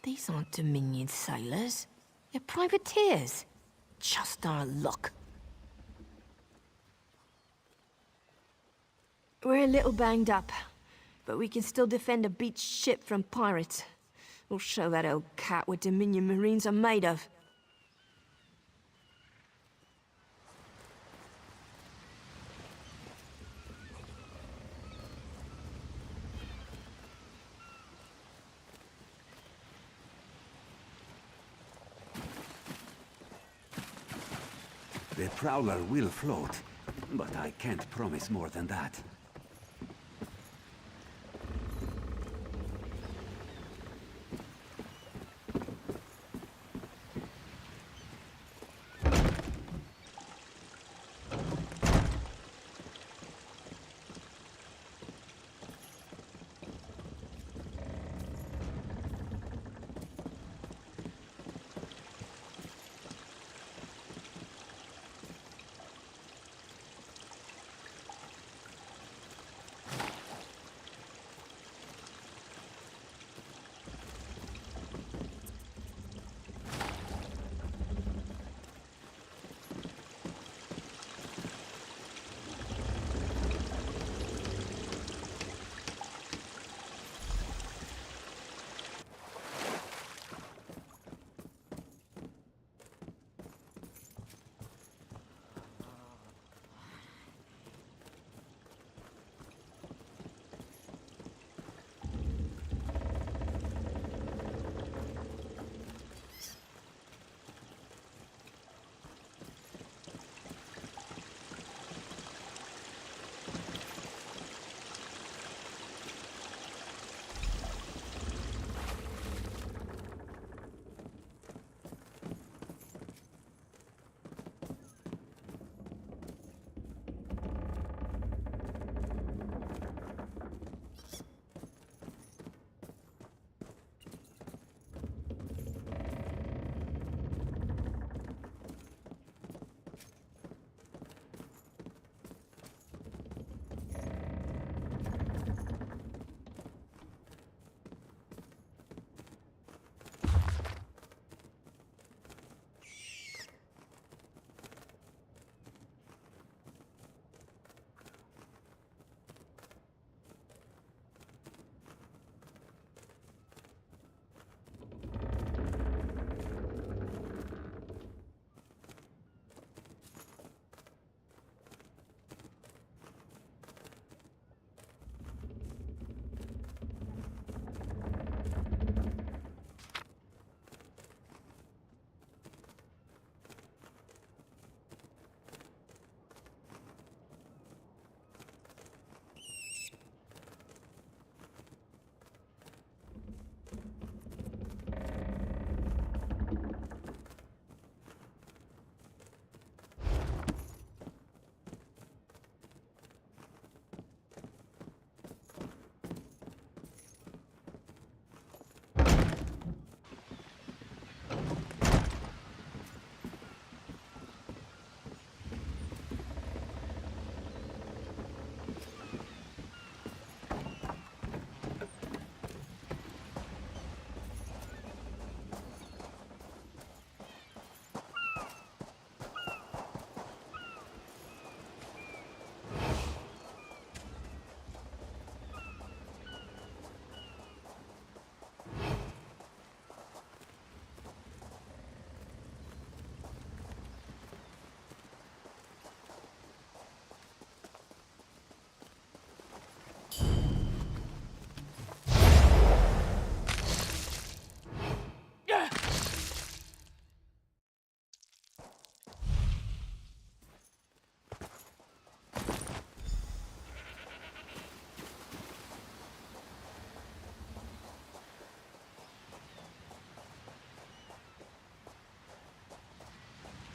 These aren't Dominion sailors. They're privateers. Just our luck. We're a little banged up, but we can still defend a beached ship from pirates. We'll show that old cat what Dominion Marines are made of. The Prowler will float, but I can't promise more than that.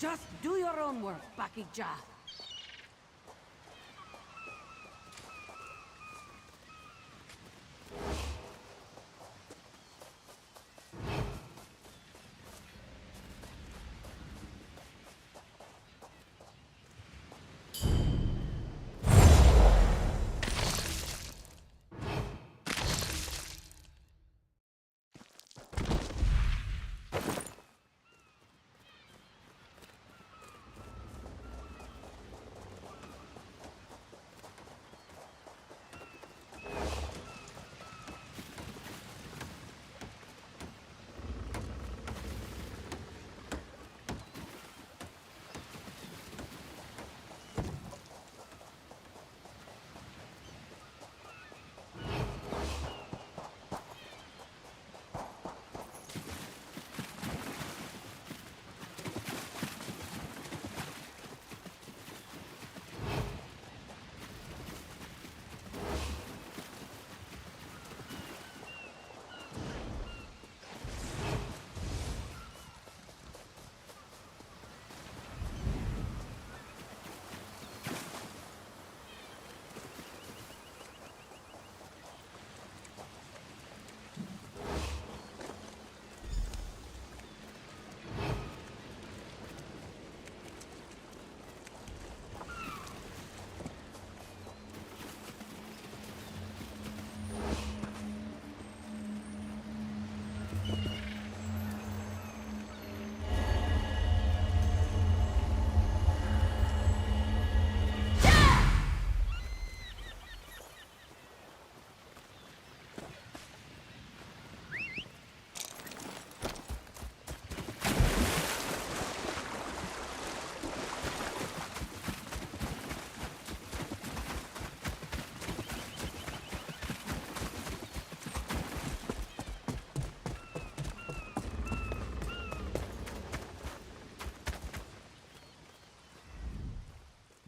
Just do your own work, Bakija.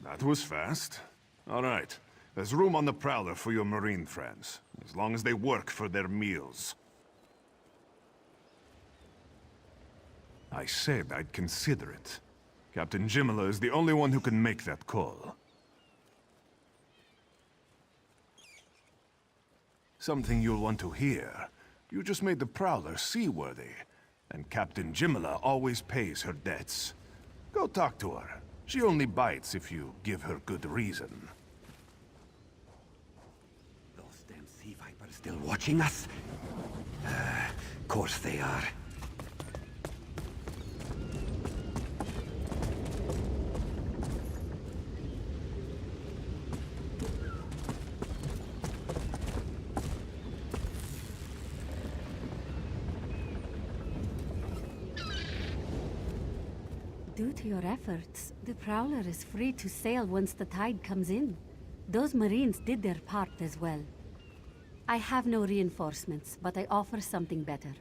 That was fast. All right. There's room on the Prowler for your Marine friends, as long as they work for their meals. I said I'd consider it. Captain Jimala is the only one who can make that call. Something you'll want to hear. You just made the Prowler seaworthy, and Captain Jimala always pays her debts. Go talk to her. She only bites if you give her good reason. Those damn sea vipers still watching us? Course they are. Due to your efforts, the Prowler is free to sail once the tide comes in. Those Marines did their part as well. I have no reinforcements, but I offer something better.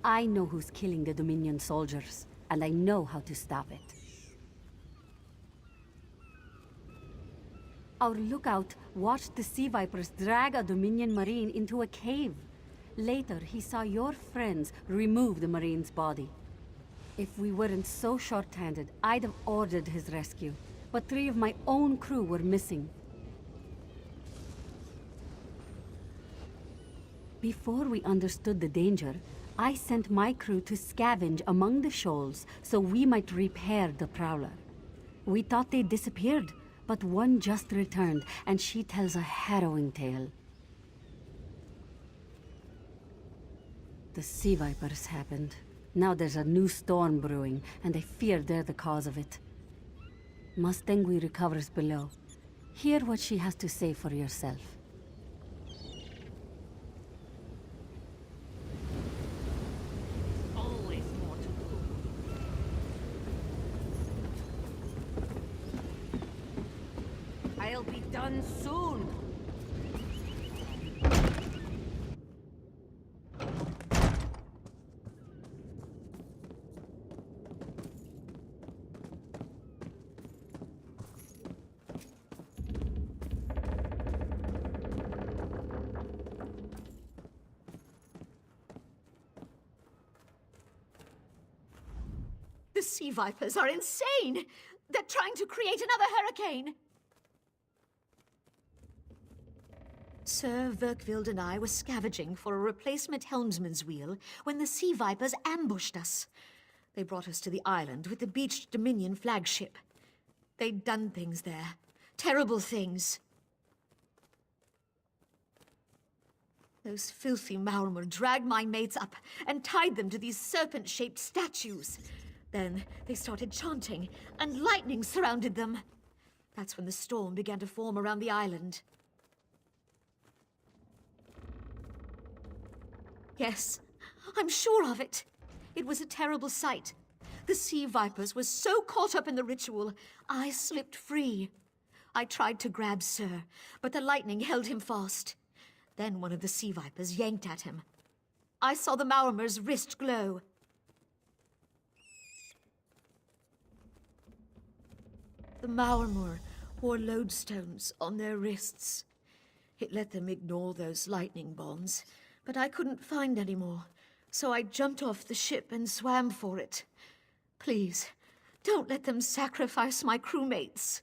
I know who's killing the Dominion soldiers, and I know how to stop it. Our lookout watched the Sea Vipers drag a Dominion Marine into a cave. Later, he saw your friends remove the Marine's body. If we weren't so short-handed, I'd have ordered his rescue. But 3 of my own crew were missing. Before we understood the danger, I sent my crew to scavenge among the shoals so we might repair the Prowler. We thought they disappeared, but one just returned, and she tells a harrowing tale. The Sea Vipers happened. Now there's a new storm brewing, and I fear they're the cause of it. Mustangui recovers below. Hear what she has to say for yourself. Always more to do. I'll be done soon. The Sea Vipers are insane! They're trying to create another hurricane! Sir Verkvild and I were scavenging for a replacement helmsman's wheel when the Sea Vipers ambushed us. They brought us to the island with the beached Dominion flagship. They'd done things there. Terrible things. Those filthy Maormer dragged my mates up and tied them to these serpent-shaped statues. Then they started chanting, and lightning surrounded them. That's when the storm began to form around the island. Yes, I'm sure of it. It was a terrible sight. The Sea Vipers were so caught up in the ritual, I slipped free. I tried to grab Sir, but the lightning held him fast. Then one of the Sea Vipers yanked at him. I saw the Maormer's wrist glow. The Maormer wore lodestones on their wrists. It let them ignore those lightning bonds, but I couldn't find any more, so I jumped off the ship and swam for it. Please, don't let them sacrifice my crewmates.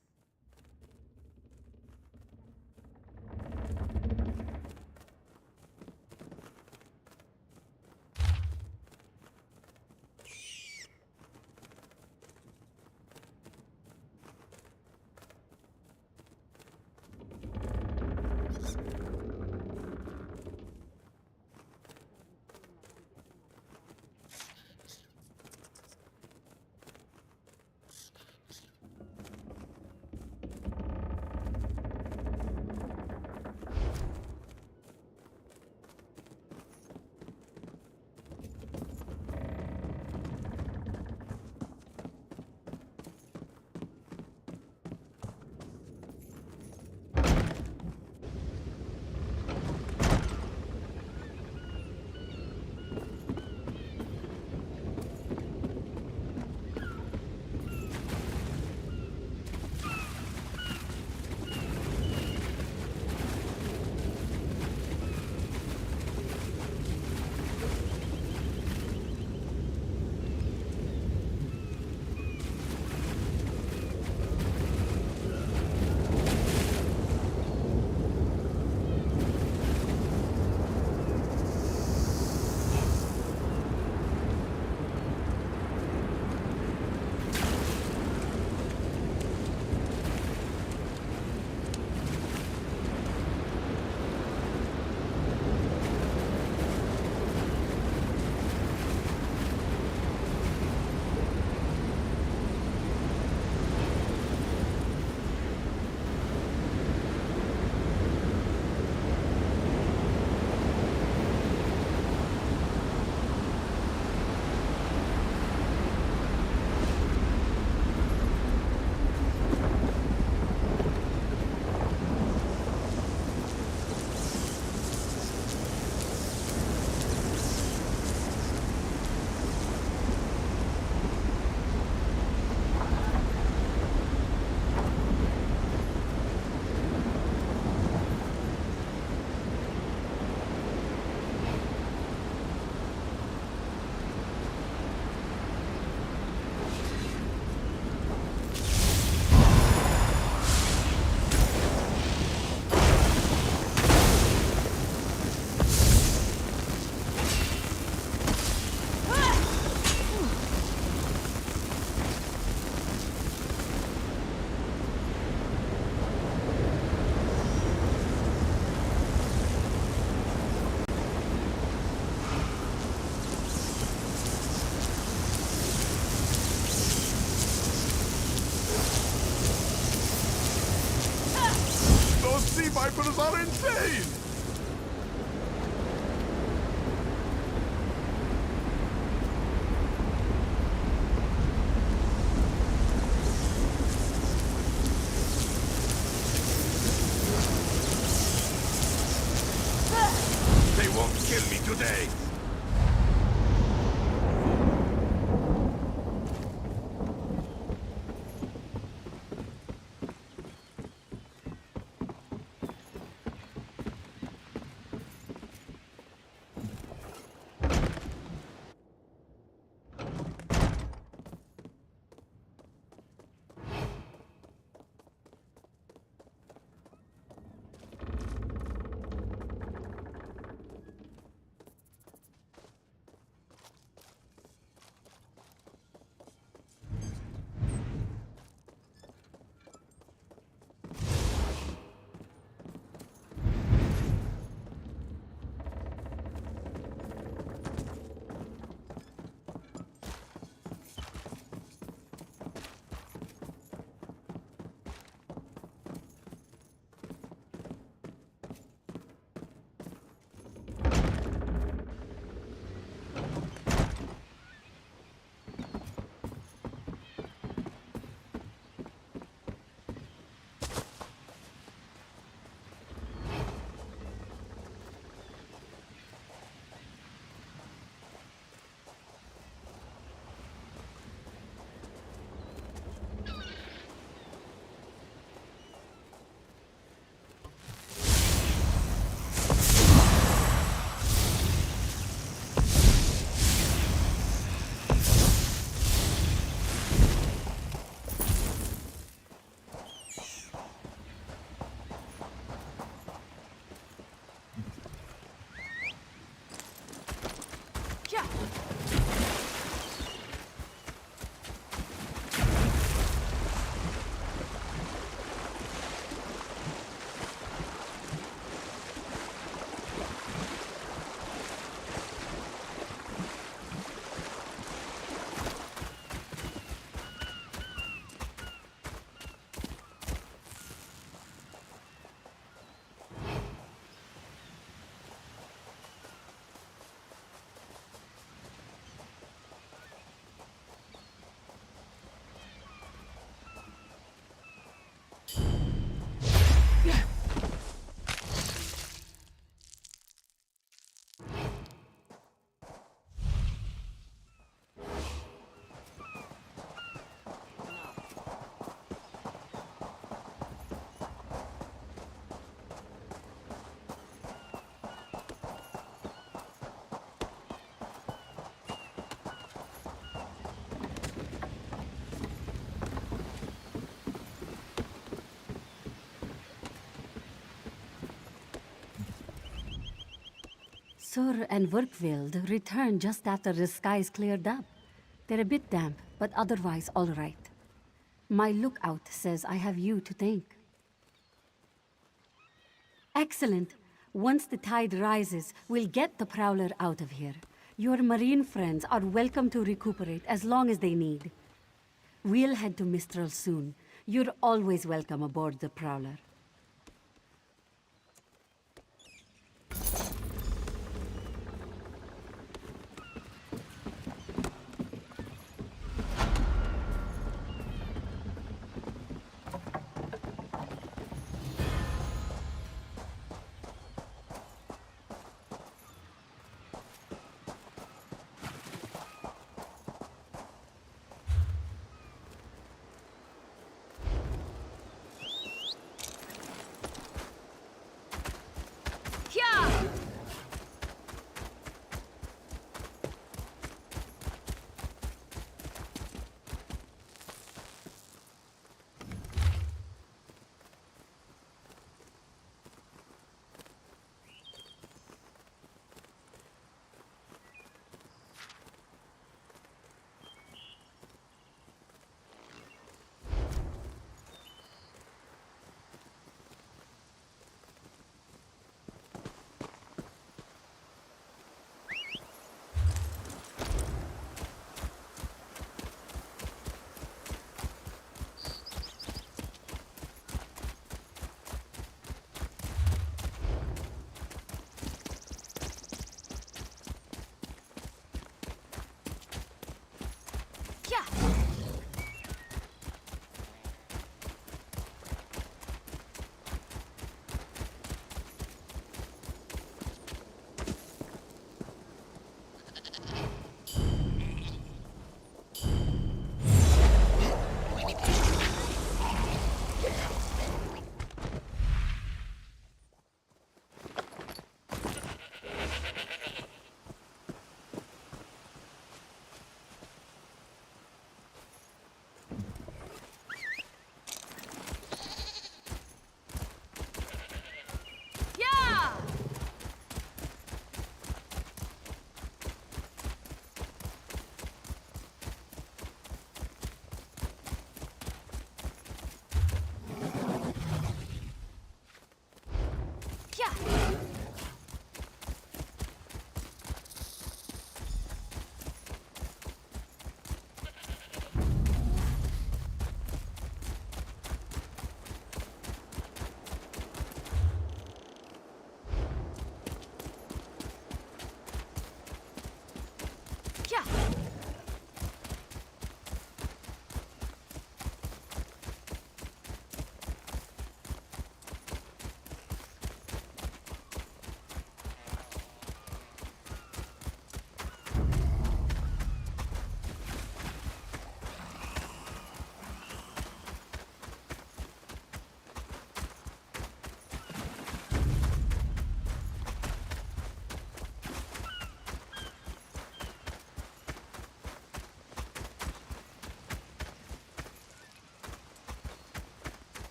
Those sea vipers are insane! They won't kill me today! Sur and Werkveld returned just after the skies cleared up. They're a bit damp, but otherwise all right. My lookout says I have you to thank. Excellent. Once the tide rises, we'll get the Prowler out of here. Your marine friends are welcome to recuperate as long as they need. We'll head to Mistral soon. You're always welcome aboard the Prowler.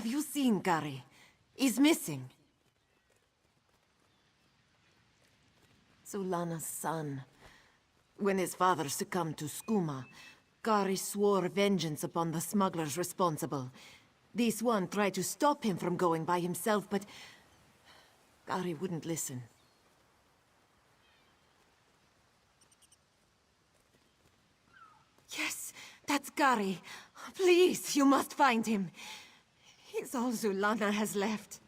Have you seen Gary? He's missing. Sulana's son. When his father succumbed to skooma, Gary swore vengeance upon the smugglers responsible. This one tried to stop him from going by himself, but Gary wouldn't listen. Yes, that's Gary. Please, you must find him. He's all Zulana has left.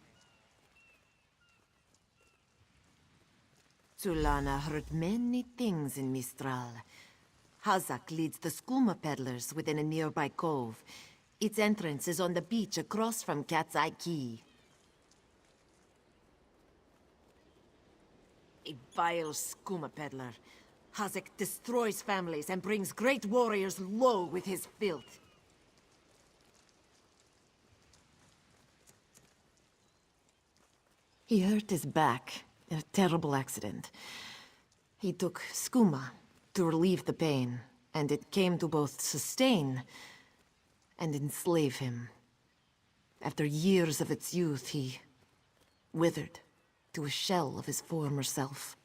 Zulana heard many things in Mistral. Hazak leads the skooma peddlers within a nearby cove. Its entrance is on the beach across from Cat's Eye Key. A vile skooma peddler. Hazak destroys families and brings great warriors low with his filth. He hurt his back in a terrible accident. He took skooma to relieve the pain, and it came to both sustain and enslave him. After years of its youth, he withered to a shell of his former self.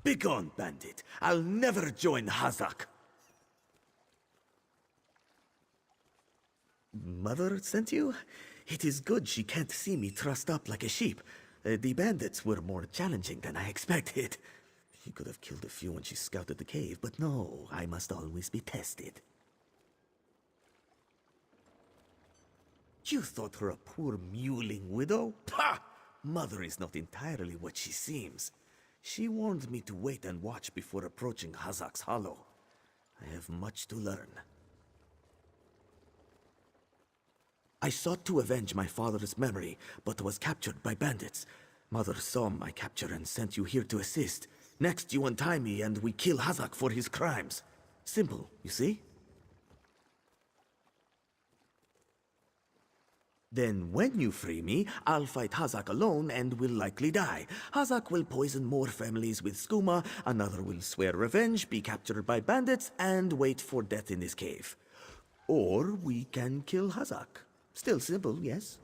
Begone, bandit. I'll never join Hazak. Mother sent you? It is good she can't see me trussed up like a sheep. The bandits were more challenging than I expected. She could have killed a few when she scouted the cave, but no, I must always be tested. You thought her a poor mewling widow? Pah! Mother is not entirely what she seems. She warned me to wait and watch before approaching Hazak's Hollow. I have much to learn. I sought to avenge my father's memory, but was captured by bandits. Mother saw my capture and sent you here to assist. Next, you untie me and we kill Hazak for his crimes. Simple, you see? Then when you free me, I'll fight Hazak alone and will likely die. Hazak will poison more families with skooma, another will swear revenge, be captured by bandits, and wait for death in this cave. Or we can kill Hazak. Still simple, yes?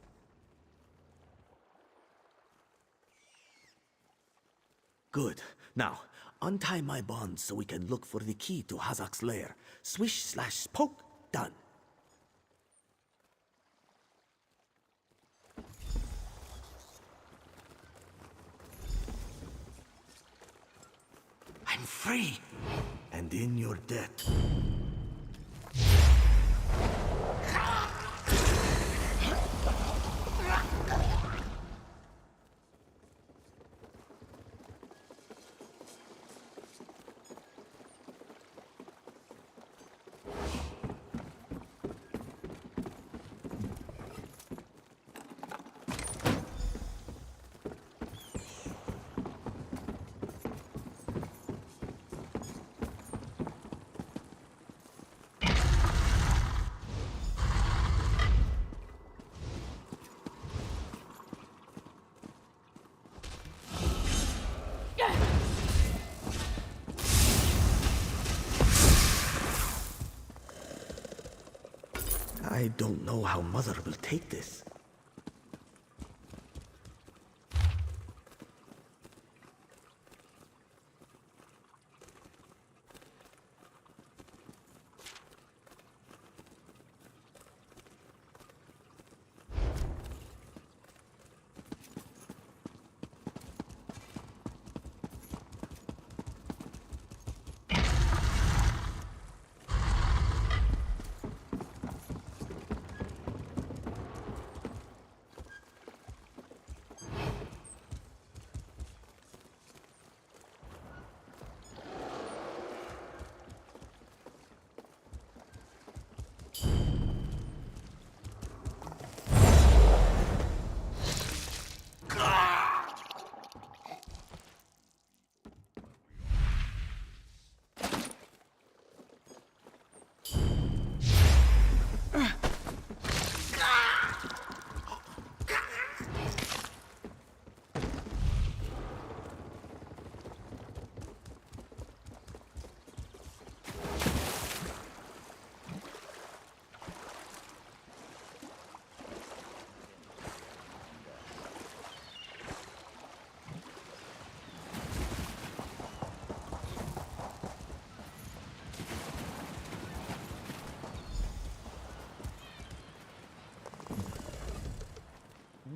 Good. Now, untie my bonds so we can look for the key to Hazak's lair. Swish/poke, done. I'm free, and in your debt. don't know how Mother will take this.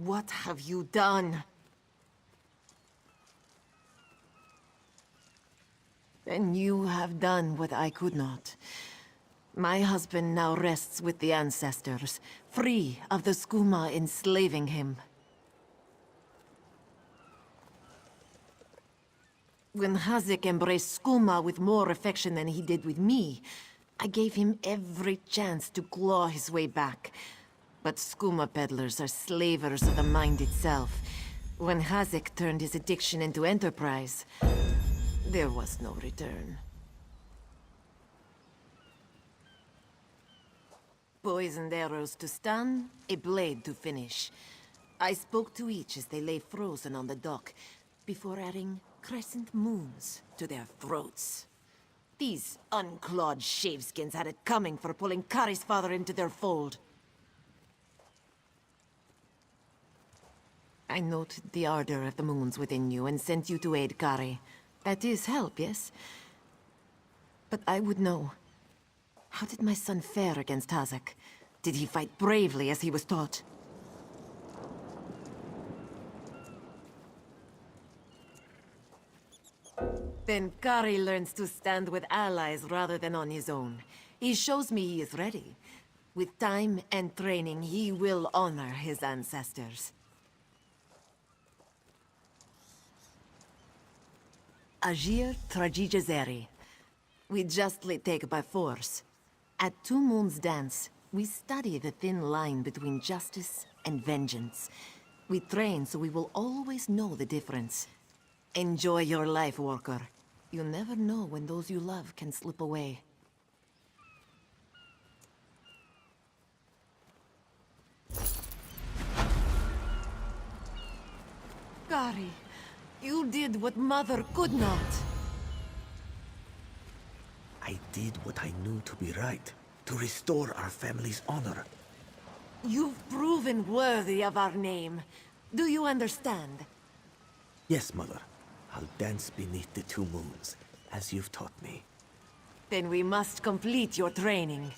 What have you done? Then you have done what I could not. My husband now rests with the ancestors, free of the skooma enslaving him. When Hazak embraced skooma with more affection than he did with me, I gave him every chance to claw his way back. But skooma peddlers are slavers of the mind itself. When Hazak turned his addiction into enterprise, there was no return. Poisoned arrows to stun, a blade to finish. I spoke to each as they lay frozen on the dock, before adding crescent moons to their throats. These unclawed shaveskins had it coming for pulling Kari's father into their fold. I noted the ardor of the moons within you and sent you to aid Kari. That is help, yes? But I would know. How did my son fare against Hazak? Did he fight bravely as he was taught? Then Kari learns to stand with allies rather than on his own. He shows me he is ready. With time and training, he will honor his ancestors. Agir Tragijazeri. We justly take by force. At Two Moons Dance, we study the thin line between justice and vengeance. We train so we will always know the difference. Enjoy your life, worker. You never know when those you love can slip away. Kari, you did what Mother could not. I did what I knew to be right, to restore our family's honor. You've proven worthy of our name. Do you understand? Yes, Mother. I'll dance beneath the two moons, as you've taught me. Then we must complete your training.